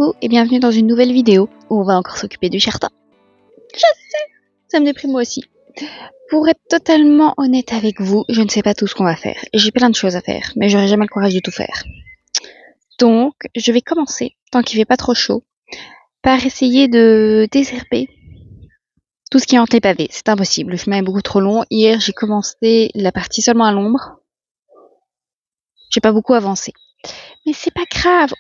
coucou et bienvenue dans une nouvelle vidéo où on va encore s'occuper du jardin. Je sais, ça me déprime moi aussi. Pour être totalement honnête avec vous, je ne sais pas tout ce qu'on va faire. J'ai plein de choses à faire, mais j'aurai jamais le courage de tout faire. Donc, je vais commencer, tant qu'il fait pas trop chaud, par essayer de désherber tout ce qui est entre les pavés. C'est impossible, le chemin est beaucoup trop long. Hier, j'ai commencé la partie seulement à l'ombre. J'ai pas beaucoup avancé. Mais c'est pas grave,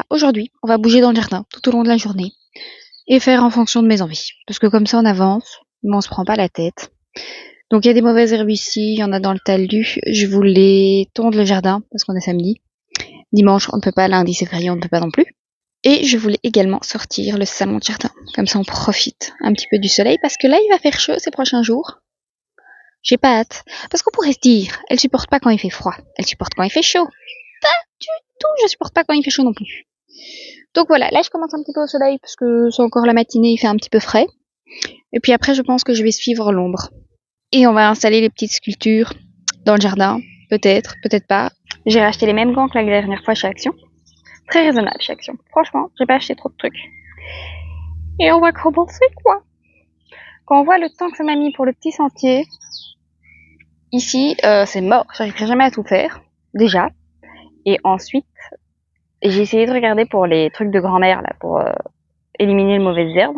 aujourd'hui, on va bouger dans le jardin tout au long de la journée et faire en fonction de mes envies. Parce que comme ça, on avance, mais on se prend pas la tête. Donc il y a des mauvaises herbes ici, il y en a dans le talus. Je voulais tondre le jardin parce qu'on est samedi. Dimanche, on ne peut pas, lundi c'est férié, on ne peut pas non plus. Et je voulais également sortir le salon de jardin. Comme ça, on profite un petit peu du soleil parce que là, il va faire chaud ces prochains jours. J'ai pas hâte. Parce qu'on pourrait se dire, elle supporte pas quand il fait froid. Elle supporte quand il fait chaud. Pas du tout, je supporte pas quand il fait chaud non plus. Donc voilà, là je commence un petit peu au soleil parce que c'est encore la matinée, il fait un petit peu frais. Et puis après, je pense que je vais suivre l'ombre. Et on va installer les petites sculptures dans le jardin. Peut-être, peut-être pas. J'ai racheté les mêmes gants que la dernière fois chez Action. Très raisonnable chez Action. Franchement, j'ai pas acheté trop de trucs. Et on va commencer quoi. Quand on voit le temps que ça m'a mis pour le petit sentier, ici, c'est mort. J'arriverai jamais à tout faire. Déjà. Et ensuite, j'ai essayé de regarder pour les trucs de grand-mère, là, pour éliminer les mauvaises herbes.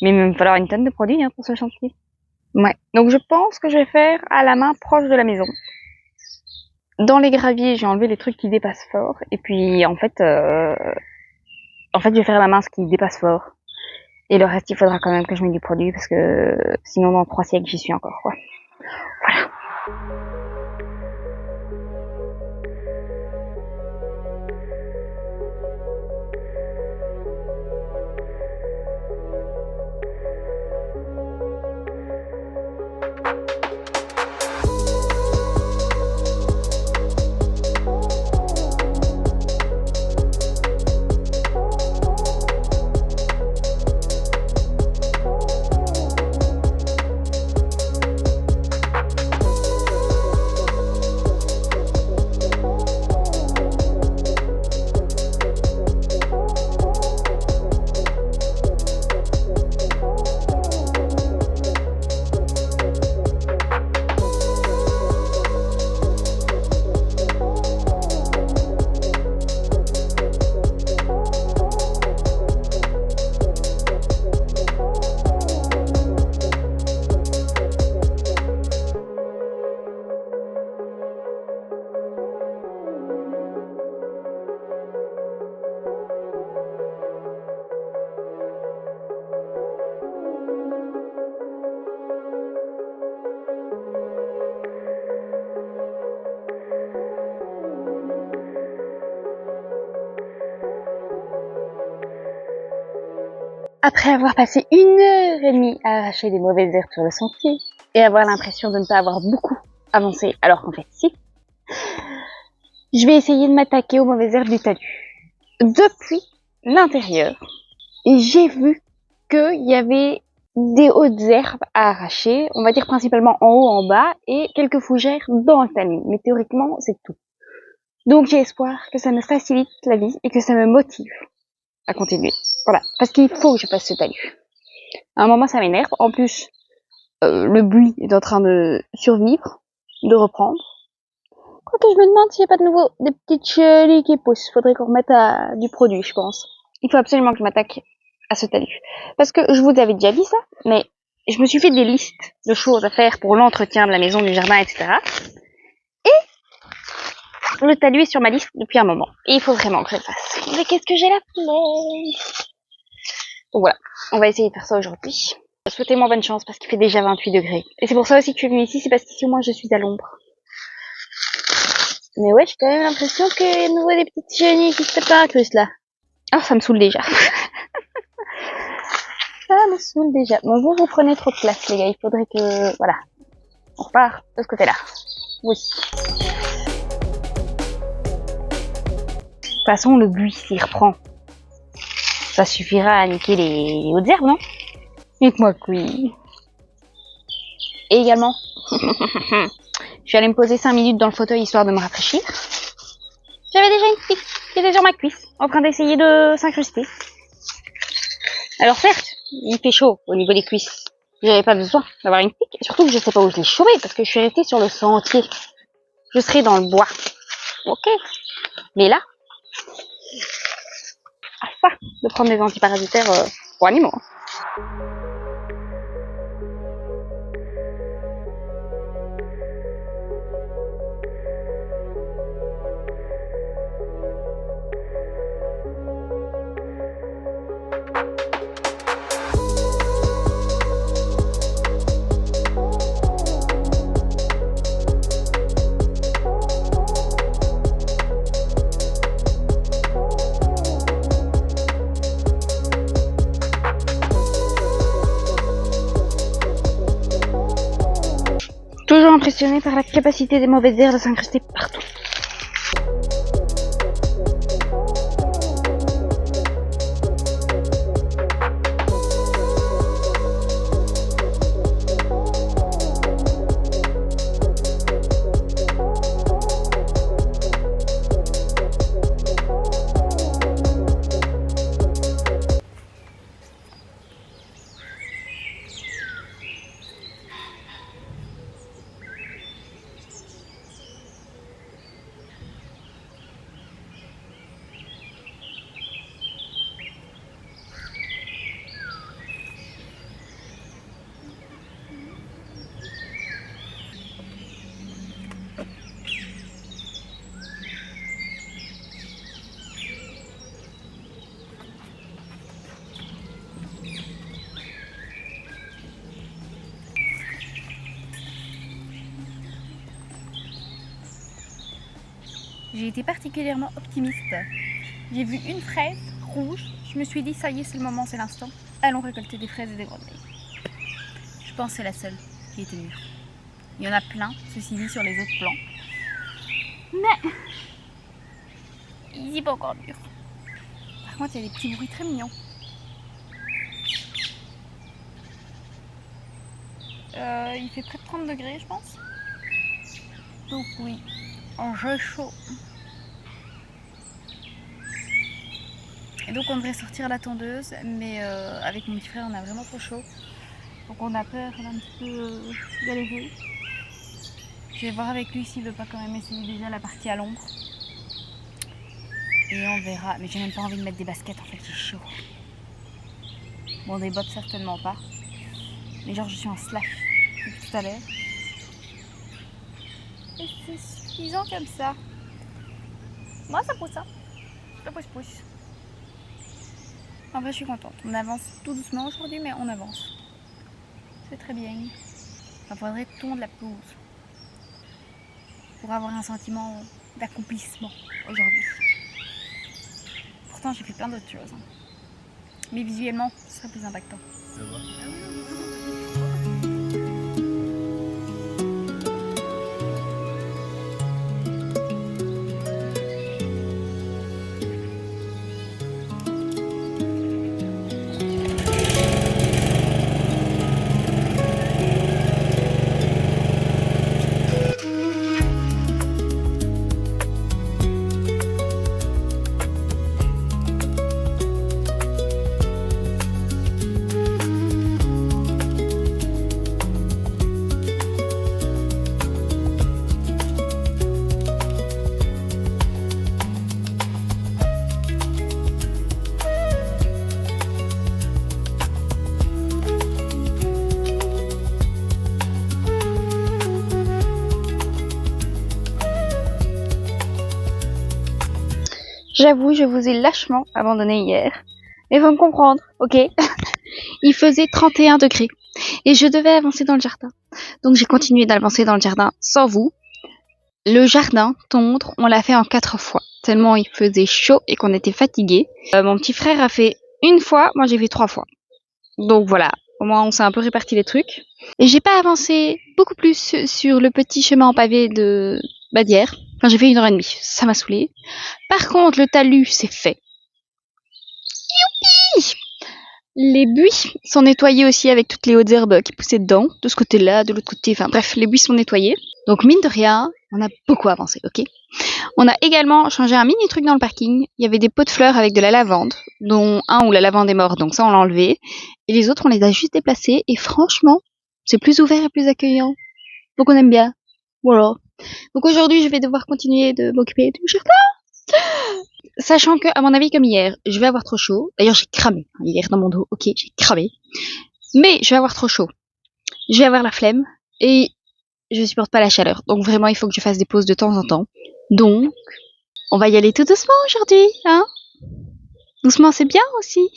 Mais il va me falloir une tonne de produits pour ce chantier. Ouais. Donc je pense que je vais faire à la main proche de la maison. Dans les graviers, j'ai enlevé les trucs qui dépassent fort. Et puis en fait, je vais faire à la main ce qui dépasse fort. Et le reste, il faudra quand même que je mette du produit parce que sinon dans 3 siècles, j'y suis encore, quoi. Voilà. Après avoir passé 1h30 à arracher des mauvaises herbes sur le sentier et avoir l'impression de ne pas avoir beaucoup avancé, alors qu'en fait si, je vais essayer de m'attaquer aux mauvaises herbes du talus. Depuis l'intérieur, j'ai vu qu'il y avait des hautes herbes à arracher, on va dire principalement en haut, en bas, et quelques fougères dans le talus. Mais théoriquement, c'est tout. Donc j'ai espoir que ça me facilite la vie et que ça me motive à continuer. Voilà, parce qu'il faut que je passe ce talus. À un moment, ça m'énerve. En plus, le buis est en train de survivre, de reprendre. Quoique je me demande s'il n'y a pas de nouveau des petites chélis qui poussent. Faudrait qu'on remette du produit, je pense. Il faut absolument que je m'attaque à ce talus. Parce que je vous avais déjà dit ça, mais je me suis fait des listes de choses à faire pour l'entretien de la maison, du jardin, etc. Et le talus est sur ma liste depuis un moment. Et il faut vraiment que je le fasse. Mais qu'est-ce que j'ai la flemme. Donc voilà, on va essayer de faire ça aujourd'hui. Souhaitez-moi bonne chance parce qu'il fait déjà 28 degrés. Et c'est pour ça aussi que je suis venue ici, c'est parce qu'ici au moins je suis à l'ombre. Mais ouais, j'ai quand même l'impression qu'il y a de nouveau des petites chenilles qui se tapent dans la cruche là. Ah, ça me saoule déjà. Ça me saoule déjà. Bon, vous prenez trop de place les gars, il faudrait que... Voilà. On repart de ce côté-là. Oui. De toute façon, le buis, s'il reprend, ça suffira à niquer les hautes herbes, non? Dites-moi que oui. Et également, je suis allée me poser 5 minutes dans le fauteuil histoire de me rafraîchir. J'avais déjà une pique qui était sur ma cuisse, en train d'essayer de s'incruster. Alors certes, il fait chaud au niveau des cuisses. J'avais pas besoin d'avoir une pique, et surtout que je sais pas où je l'ai chauffé, parce que je suis restée sur le sentier. Je serai dans le bois. Ok. Mais là, pas de prendre des antiparasitaires pour animaux. Toujours impressionné par la capacité des mauvaises herbes de s'incruster partout. J'ai été particulièrement optimiste. J'ai vu une fraise rouge, je me suis dit ça y est, c'est le moment, c'est l'instant. Allons récolter des fraises et des grenouilles. Je pense que c'est la seule qui était mûre. Il y en a plein, ceci dit, sur les autres plants. Mais il n'est pas encore mûr. Par contre, il y a des petits bruits très mignons. Il fait près de 30 degrés, je pense. Donc oui, j'ai chaud. Et donc on devrait sortir la tondeuse, mais avec mon petit frère on a vraiment trop chaud. Donc on a peur d'un petit peu galérer. Je vais voir avec lui s'il veut pas quand même essayer déjà la partie à l'ombre. Et on verra. Mais j'ai même pas envie de mettre des baskets, en fait j'ai chaud. Bon, des bottes certainement pas. Mais genre je suis en slash depuis tout à l'heure. Et c'est suffisant comme ça. Moi ça pousse, hein. Ça pousse. En vrai je suis contente. On avance tout doucement aujourd'hui, mais on avance. C'est très bien. Il faudrait tondre la pelouse pour avoir un sentiment d'accomplissement aujourd'hui. Pourtant j'ai fait plein d'autres choses. Mais visuellement, ce serait plus impactant. J'avoue, je vous ai lâchement abandonné hier. Mais faut me comprendre, ok? Il faisait 31 degrés et je devais avancer dans le jardin. Donc j'ai continué d'avancer dans le jardin sans vous. Le jardin tondre, on l'a fait en 4 fois, tellement il faisait chaud et qu'on était fatigués. Mon petit frère a fait une fois, moi j'ai fait 3 fois. Donc voilà, au moins on s'est un peu réparti les trucs. Et j'ai pas avancé beaucoup plus sur le petit chemin en pavé de d'hier. Enfin j'ai fait 1h30, ça m'a saoulé. Par contre le talus c'est fait. Youpi! Les buis sont nettoyés aussi avec toutes les hautes herbes qui poussaient dedans, de ce côté-là, de l'autre côté, enfin bref, les buis sont nettoyés. Donc mine de rien, on a beaucoup avancé, ok. On a également changé un mini truc dans le parking. Il y avait des pots de fleurs avec de la lavande, dont un où la lavande est morte, donc ça on l'a enlevé. Et les autres, on les a juste déplacés. Et franchement, c'est plus ouvert et plus accueillant. Donc on aime bien. Voilà. Donc aujourd'hui, je vais devoir continuer de m'occuper du jardin. Sachant que, à mon avis, comme hier, je vais avoir trop chaud. D'ailleurs, j'ai cramé hier dans mon dos. Ok, j'ai cramé. Mais je vais avoir trop chaud. Je vais avoir la flemme. Et je supporte pas la chaleur. Donc vraiment, il faut que je fasse des pauses de temps en temps. Donc, on va y aller tout doucement aujourd'hui, hein. Doucement, c'est bien aussi.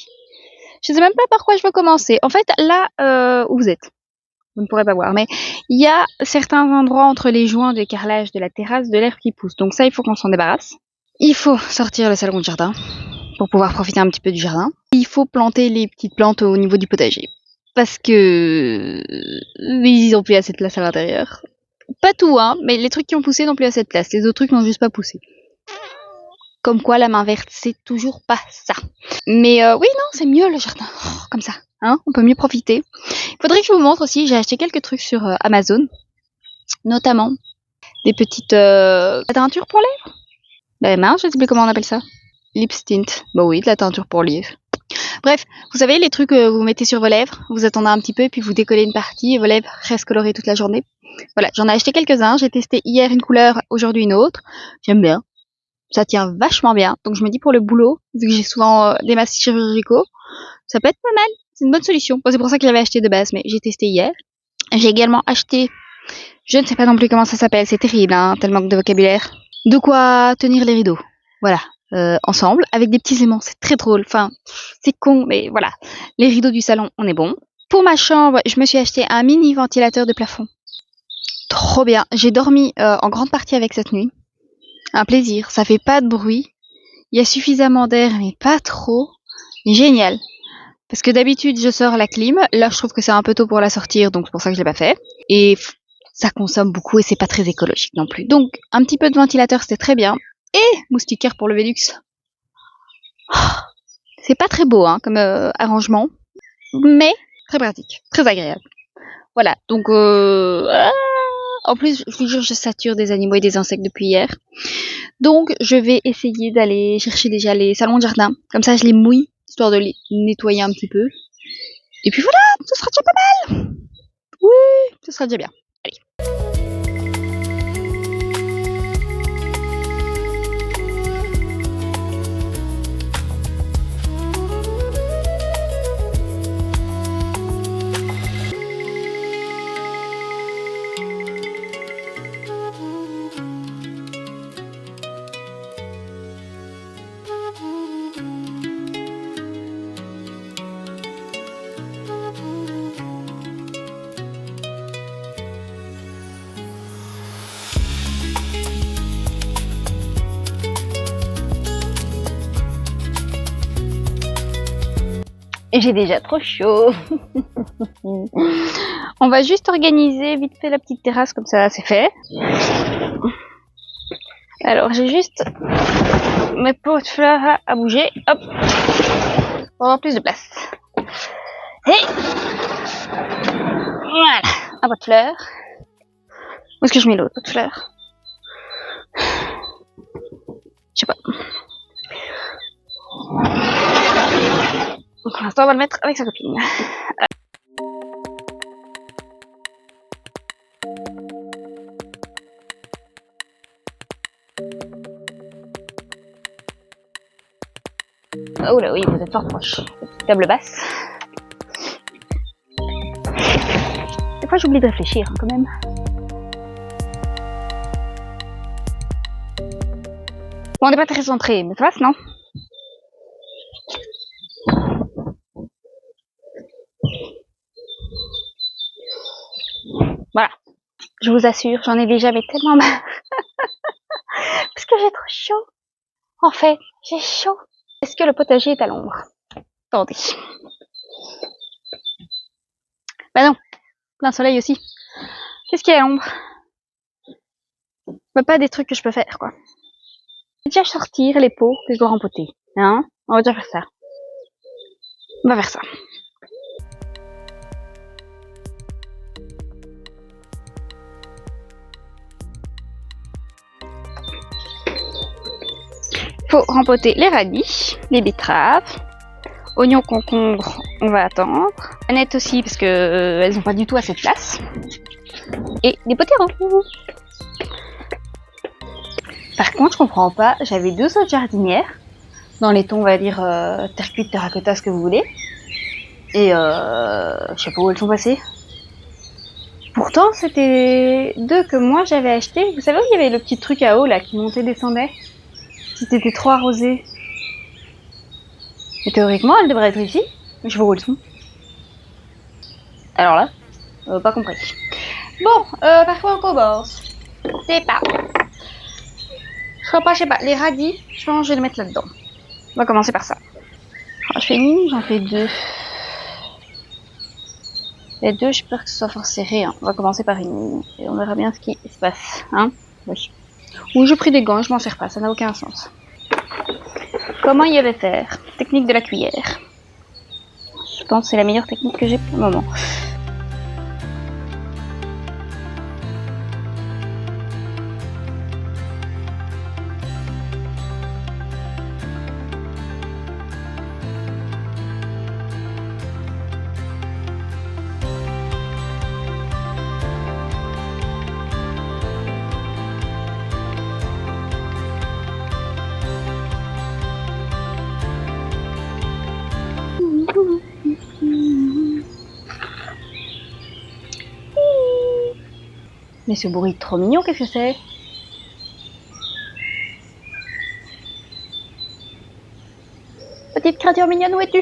Je sais même pas par quoi je veux commencer. En fait, là où vous êtes, vous ne pourrez pas voir, mais il y a certains endroits entre les joints de carrelage de la terrasse de l'herbe qui pousse. Donc ça, il faut qu'on s'en débarrasse. Il faut sortir le salon de jardin pour pouvoir profiter un petit peu du jardin. Il faut planter les petites plantes au niveau du potager. Parce que ils ont plus assez de place à l'intérieur. Pas tout, hein, mais les trucs qui ont poussé n'ont plus assez de place. Les autres trucs n'ont juste pas poussé. Comme quoi, la main verte, c'est toujours pas ça. Mais oui, non, c'est mieux le jardin. Oh, comme ça, hein, on peut mieux profiter. Il faudrait que je vous montre aussi, j'ai acheté quelques trucs sur Amazon. Notamment des petites teintures pour lèvres. Mince, je sais plus comment on appelle ça. Lip stint. Bah oui, de la teinture pour lèvres. Bref, vous savez, les trucs que vous mettez sur vos lèvres, vous attendez un petit peu et puis vous décollez une partie et vos lèvres restent colorées toute la journée. Voilà, j'en ai acheté quelques-uns. J'ai testé hier une couleur, aujourd'hui une autre. J'aime bien. Ça tient vachement bien. Donc je me dis pour le boulot, vu que j'ai souvent des masques chirurgicaux, ça peut être pas mal. C'est une bonne solution. Bon, c'est pour ça que j'avais acheté de base, mais j'ai testé hier. J'ai également acheté, je ne sais pas non plus comment ça s'appelle, c'est terrible, hein, tellement que de vocabulaire. De quoi tenir les rideaux. Voilà. Ensemble, avec des petits aimants. C'est très drôle. Enfin, c'est con, mais voilà. Les rideaux du salon, on est bon. Pour ma chambre, je me suis acheté un mini ventilateur de plafond. Trop bien. J'ai dormi en grande partie avec cette nuit. Un plaisir. Ça fait pas de bruit. Il y a suffisamment d'air, mais pas trop. Génial. Parce que d'habitude, je sors la clim. Là, je trouve que c'est un peu tôt pour la sortir, donc c'est pour ça que je l'ai pas fait. Et ça consomme beaucoup et c'est pas très écologique non plus. Donc, un petit peu de ventilateur, c'était très bien. Et moustiquaire pour le Velux. C'est pas très beau, hein, comme arrangement. Mais très pratique. Très agréable. Voilà. Donc, en plus, je vous jure, je sature des animaux et des insectes depuis hier. Donc, je vais essayer d'aller chercher déjà les salons de jardin. Comme ça, je les mouille, histoire de les nettoyer un petit peu. Et puis voilà, ce sera déjà pas mal. Oui, ce sera déjà bien. Allez. Et j'ai déjà trop chaud. On va juste organiser vite fait la petite terrasse, comme ça c'est fait. Alors j'ai juste mes pots de fleurs à bouger. Hop. Pour avoir plus de place. Et voilà, un pot de fleurs. Où est-ce que je mets l'autre pot de fleurs? Je sais pas. Donc pour l'instant, on va le mettre avec sa copine. Oh là oui, vous êtes fort proche. Table basse. Des fois, j'oublie de réfléchir quand même. Bon, on n'est pas très centré, mais ça passe, non? Voilà. Je vous assure, j'en ai déjà mais tellement marre. Parce que j'ai trop chaud. En fait, j'ai chaud. Est-ce que le potager est à l'ombre? Attendez. Bah non, plein soleil aussi. Qu'est-ce qu'il y a à l'ombre? Bah pas des trucs que je peux faire, quoi. Je vais déjà sortir les pots que je dois rempoter. Hein? On va déjà faire ça. On va faire ça. Faut rempoter les radis, les betteraves, oignons, concombres, on va attendre. Anettes aussi parce que elles ont pas du tout assez de place. Et des potimarrons. Par contre, je comprends pas, j'avais 2 autres jardinières, dans les tons, on va dire, terre cuite, terracotta, ce que vous voulez. Et je sais pas où elles sont passées. Pourtant, c'était 2 que moi j'avais acheté. Vous savez où il y avait le petit truc à eau là qui montait, descendait? C'était trop arrosé. Et théoriquement, elles devraient être ici. Mais je sais pas où elles sont. Alors là, pas compris. Bon, par quoi on commence? Je sais pas. Je sais pas. Les radis, je pense que je vais les mettre là-dedans. On va commencer par ça. Alors, je fais une, j'en fais 2. Les 2, j'ai peur que ce soit fort serré. Hein. On va commencer par une. Et on verra bien ce qui se passe. Hein, oui. Ou j'ai pris des gants, je m'en sers pas, ça n'a aucun sens. Comment y aller faire? Technique de la cuillère. Je pense que c'est la meilleure technique que j'ai pour le moment. Mais ce bruit trop mignon, qu'est-ce que c'est? Petite créature mignonne, où es-tu?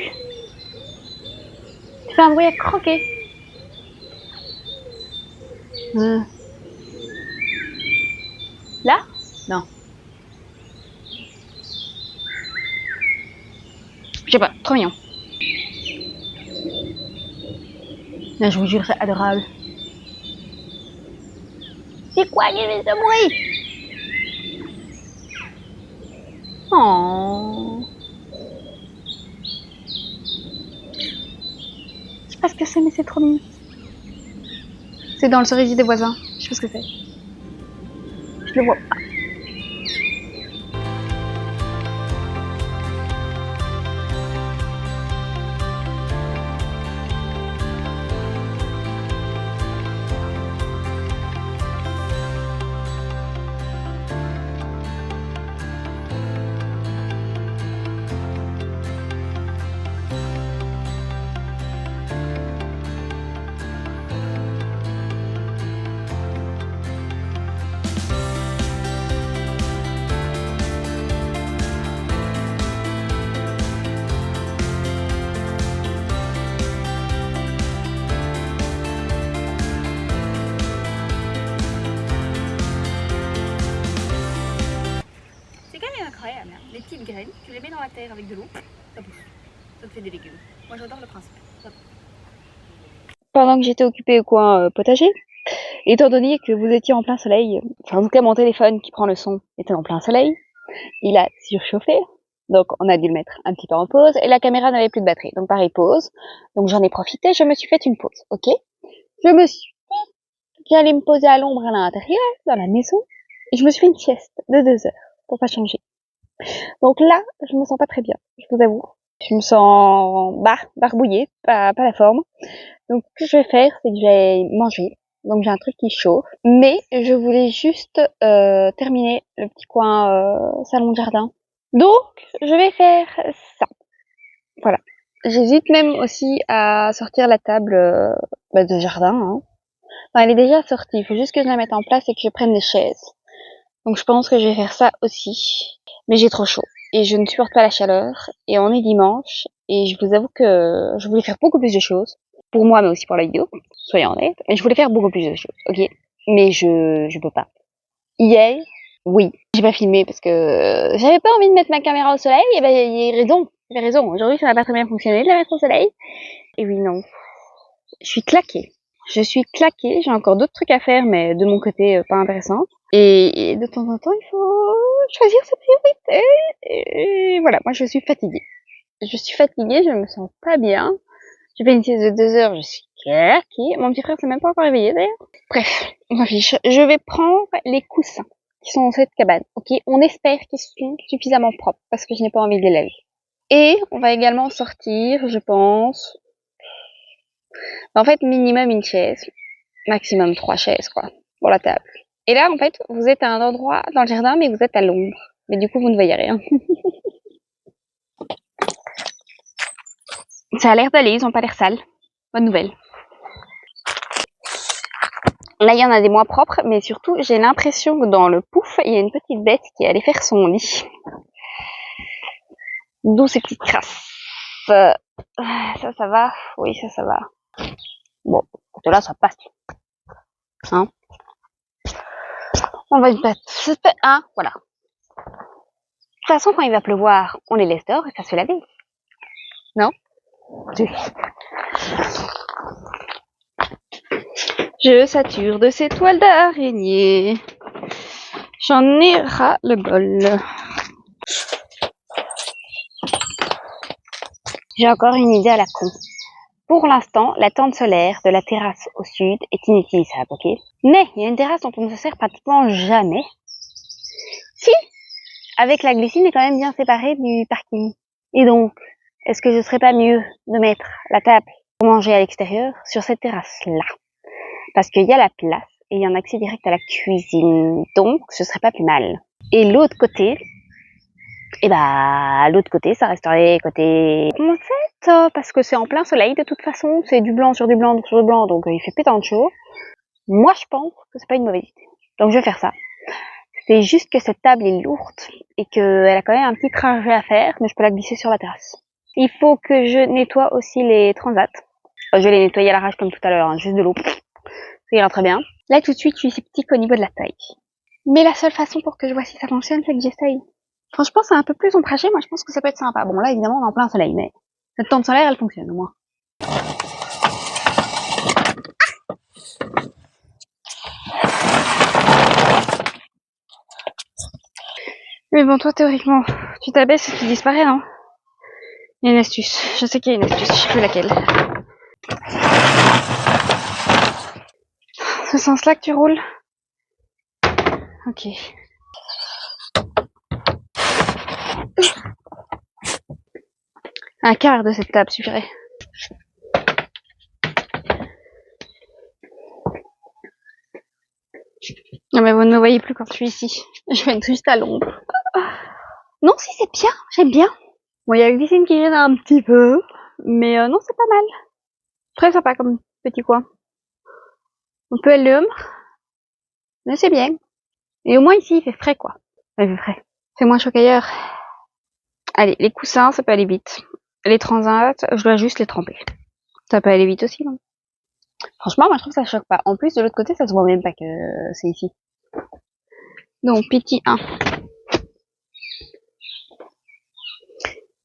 Tu fais un bruit à croquer. Là? Non. Je sais pas, trop mignon. Là, je vous jure, c'est adorable. C'est quoi qui fait ce bruit? Oh. Je sais pas ce que c'est, mais c'est trop mignon. C'est dans le cerisier des voisins. Je sais pas ce que c'est. Je le vois pas. Incroyable, hein. Les petites graines, tu les mets dans la terre avec de l'eau, ça pousse. Ça te fait des légumes. Moi j'adore le principe. Pendant que j'étais occupée au coin potager, étant donné que vous étiez en plein soleil, enfin en tout cas mon téléphone qui prend le son était en plein soleil, il a surchauffé, donc on a dû le mettre un petit peu en pause, et la caméra n'avait plus de batterie, donc pareil, pause. Donc j'en ai profité, je me suis fait une pause, ok? Je me suis dit que j'allais me poser à l'ombre à l'intérieur, dans la maison, et je me suis fait une sieste de 2 heures, pour pas changer. Donc là, je me sens pas très bien, je vous avoue. Je me sens barbouillée, pas la forme. Donc ce que je vais faire, c'est que je vais manger. Donc j'ai un truc qui chauffe. Mais je voulais juste terminer le petit coin salon de jardin. Donc je vais faire ça. Voilà. J'hésite même aussi à sortir la table de jardin. Hein. Enfin, elle est déjà sortie. Il faut juste que je la mette en place et que je prenne des chaises. Donc je pense que je vais faire ça aussi. Mais j'ai trop chaud. Et je ne supporte pas la chaleur. Et on est dimanche. Et je vous avoue que je voulais faire beaucoup plus de choses. Pour moi, mais aussi pour la vidéo. Soyons honnêtes. Mais je voulais faire beaucoup plus de choses. Ok. Mais je peux pas. Hier, oui. J'ai pas filmé parce que j'avais pas envie de mettre ma caméra au soleil. Et ben, il y a raison. Il y a raison. Aujourd'hui, ça n'a pas très bien fonctionné de la mettre au soleil. Et oui, non. Je suis claquée. Je suis claquée. J'ai encore d'autres trucs à faire, mais de mon côté, pas intéressant. Et de temps en temps, il faut choisir ses priorités. Et voilà, moi je suis fatiguée. Je suis fatiguée, je me sens pas bien. J'ai fait une sieste de 2 heures, je suis claquée. Mon petit frère s'est même pas encore réveillé d'ailleurs. Bref, on s'en fiche. Je vais prendre les coussins qui sont dans cette cabane. Ok, on espère qu'ils sont suffisamment propres parce que je n'ai pas envie de les laver. Et on va également sortir, je pense. En fait, minimum une chaise, maximum 3 chaises quoi, pour la table. Et là, en fait, vous êtes à un endroit dans le jardin, mais vous êtes à l'ombre. Mais du coup, vous ne voyez rien. Ça a l'air d'aller, ils ont pas l'air sales. Bonne nouvelle. Là, il y en a des moins propres, mais surtout, j'ai l'impression que dans le pouf, il y a une petite bête qui allait faire son lit. D'où ces petites crasses. Ça va. Oui, ça va. Bon, là, ça passe. Hein, on va y mettre. Hein, voilà. De toute façon, quand il va pleuvoir, on les laisse dehors et ça se fait laver. Non? Oui. Je sature de ces toiles d'araignée. J'en ai ras le bol. J'ai encore une idée à la con. Pour l'instant, la tente solaire de la terrasse au sud est inutilisable, ok? Mais il y a une terrasse dont on ne se sert pratiquement jamais. Si, avec la glycine est quand même bien séparée du parking. Et donc, est-ce que ce serait pas mieux de mettre la table pour manger à l'extérieur sur cette terrasse-là? Parce qu'il y a la place et il y a un accès direct à la cuisine. Donc, ce serait pas plus mal. Et l'autre côté, l'autre côté, ça resterait côté... En fait, parce que c'est en plein soleil, de toute façon, c'est du blanc sur du blanc sur du blanc, donc il fait pétant de chaud. Moi, je pense que c'est pas une mauvaise idée. Donc, je vais faire ça. C'est juste que cette table est lourde et qu'elle a quand même un petit trajet à faire, mais je peux la glisser sur la terrasse. Il faut que je nettoie aussi les transats. Je vais les nettoyer à l'arrache comme tout à l'heure, hein, juste de l'eau. Ça ira très bien. Là, tout de suite, je suis sceptique au niveau de la taille. Mais la seule façon pour que je vois si ça fonctionne, c'est que j'essaye. Franchement, c'est un peu plus ombragé, moi je pense que ça peut être sympa. Bon, là, évidemment, on est en plein soleil, mais cette tente solaire, elle fonctionne au moins. Mais bon, toi, théoriquement, tu t'abaisses et tu disparais, non? Il y a une astuce. Je sais qu'il y a une astuce, je sais plus laquelle. Ce sens-là que tu roules? Ok. Un quart de cette table suffirait. Non mais vous ne me voyez plus quand je suis ici. Je vais être juste à l'ombre. Non, si c'est bien, j'aime bien. Bon, il y a la glycine qui gêne un petit peu, mais non, c'est pas mal. Très sympa comme petit coin. Un peu l'ombre, mais c'est bien. Et au moins ici, il fait frais quoi. Il fait frais. C'est moins chaud qu'ailleurs. Allez, les coussins, ça peut aller vite. Les transats, je dois juste les tremper. Ça peut aller vite aussi, non? Franchement, moi je trouve que ça choque pas. En plus, de l'autre côté, ça se voit même pas que c'est ici. Donc, petit 1.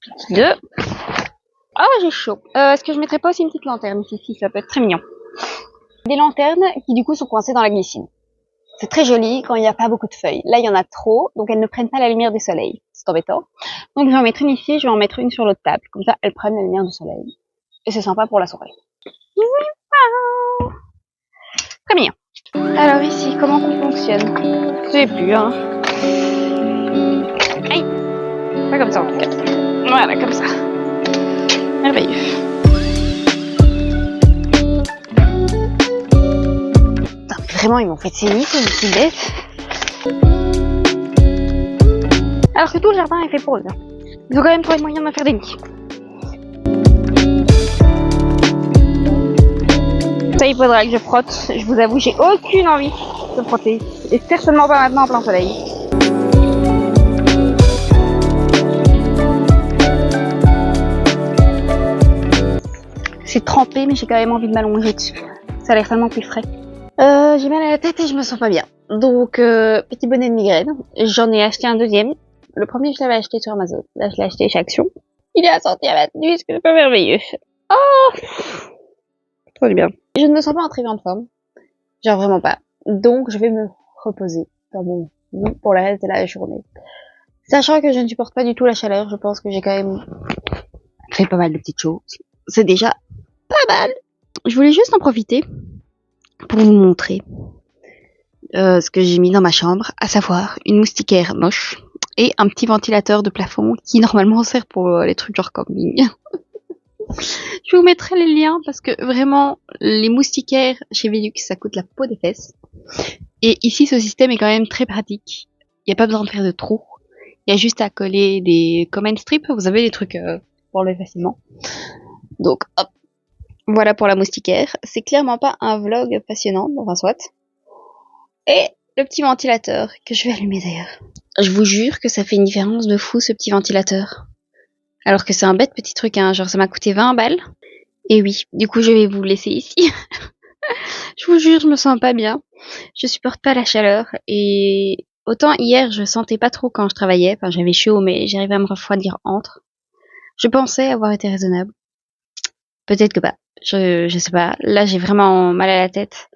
Petit 2. Ah, j'ai chaud. Est-ce que je mettrais pas aussi une petite lanterne ici? Si, ça peut être très mignon. Des lanternes qui du coup sont coincées dans la glycine. C'est très joli quand il n'y a pas beaucoup de feuilles. Là, il y en a trop, donc elles ne prennent pas la lumière du soleil. C'est embêtant. Donc je vais en mettre une ici, je vais en mettre une sur l'autre table. Comme ça, elles prennent la lumière du soleil. Et c'est sympa pour la soirée. Très mignon. Alors ici, comment qu'on fonctionne? Je sais plus, hein. Aïe. Pas comme ça en tout cas. Voilà, comme ça. Merveilleux. Putain, mais vraiment, ils m'ont fait de ces nids, c'est aussi bête. Alors que tout le jardin est fait pour eux. Ils ont quand même trouvé le moyen de me faire des nids. Ça, il faudra que je frotte. Je vous avoue, j'ai aucune envie de frotter. Et certainement pas maintenant en plein soleil. C'est trempé, mais j'ai quand même envie de m'allonger dessus. Ça a l'air tellement plus frais. J'ai mal à la tête et je me sens pas bien. Donc, petit bonnet de migraine. J'en ai acheté un deuxième. Le premier, je l'avais acheté sur Amazon. Là, je l'ai acheté chez Action. Il est assorti à 28, ce que c'est pas merveilleux. Oh, trop du bien. Je ne me sens pas en très grande forme. Genre vraiment pas. Donc, je vais me reposer dans mon lit pour le reste de la journée. Sachant que je ne supporte pas du tout la chaleur, je pense que j'ai quand même fait pas mal de petites choses. C'est déjà pas mal. Je voulais juste en profiter pour vous montrer ce que j'ai mis dans ma chambre, à savoir une moustiquaire moche et un petit ventilateur de plafond qui normalement sert pour les trucs genre camping. Je vous mettrai les liens parce que vraiment les moustiquaires chez Velux ça coûte la peau des fesses. Et ici ce système est quand même très pratique. Il n'y a pas besoin de faire de trous. Il y a juste à coller des comment strips. Vous avez des trucs pour enlever facilement. Donc hop. Voilà pour la moustiquaire. C'est clairement pas un vlog passionnant, enfin soit. Et le petit ventilateur que je vais allumer d'ailleurs. Je vous jure que ça fait une différence de fou ce petit ventilateur. Alors que c'est un bête petit truc, hein. Genre ça m'a coûté 20 balles. Et oui, du coup je vais vous laisser ici. Je vous jure, je me sens pas bien. Je supporte pas la chaleur. Et autant hier je sentais pas trop quand je travaillais. Enfin j'avais chaud mais j'arrivais à me refroidir entre. Je pensais avoir été raisonnable. Peut-être que pas. Je sais pas. Là j'ai vraiment mal à la tête.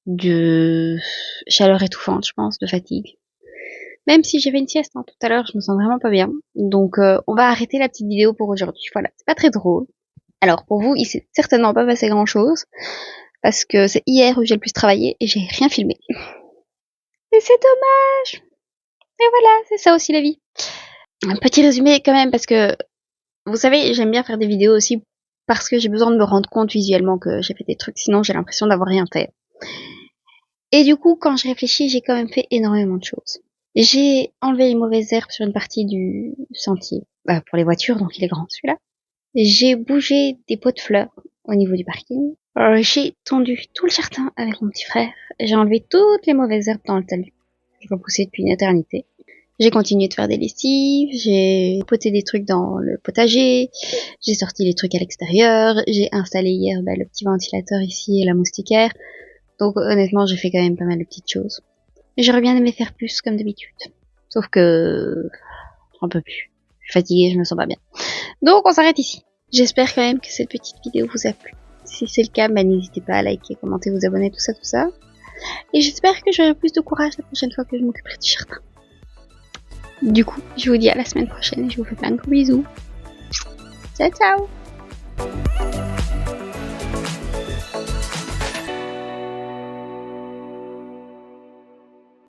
De chaleur étouffante je pense, de fatigue. Même si j'ai fait une sieste tout à l'heure, je me sens vraiment pas bien. Donc on va arrêter la petite vidéo pour aujourd'hui. Voilà, c'est pas très drôle. Alors pour vous, il s'est certainement pas passé grand chose. Parce que c'est hier où j'ai le plus travaillé et j'ai rien filmé. Et c'est dommage. Et voilà, c'est ça aussi la vie. Un petit résumé quand même parce que vous savez, j'aime bien faire des vidéos aussi parce que j'ai besoin de me rendre compte visuellement que j'ai fait des trucs, sinon j'ai l'impression d'avoir rien fait. Et du coup, quand je réfléchis, j'ai quand même fait énormément de choses. J'ai enlevé les mauvaises herbes sur une partie du sentier, pour les voitures, donc il est grand celui-là. J'ai bougé des pots de fleurs au niveau du parking. J'ai tondu tout le jardin avec mon petit frère. J'ai enlevé toutes les mauvaises herbes dans le talus. Je repoussais depuis une éternité. J'ai continué de faire des lessives, j'ai poté des trucs dans le potager, j'ai sorti les trucs à l'extérieur, j'ai installé hier le petit ventilateur ici et la moustiquaire. Donc honnêtement, j'ai fait quand même pas mal de petites choses. Et j'aurais bien aimé faire plus comme d'habitude. Sauf que j'en peux plus. Je suis fatiguée, je me sens pas bien. Donc on s'arrête ici. J'espère quand même que cette petite vidéo vous a plu. Si c'est le cas, n'hésitez pas à liker, commenter, vous abonner, tout ça. Et j'espère que j'aurai plus de courage la prochaine fois que je m'occuperai du jardin. Du coup, je vous dis à la semaine prochaine et je vous fais plein de gros bisous. Ciao ciao.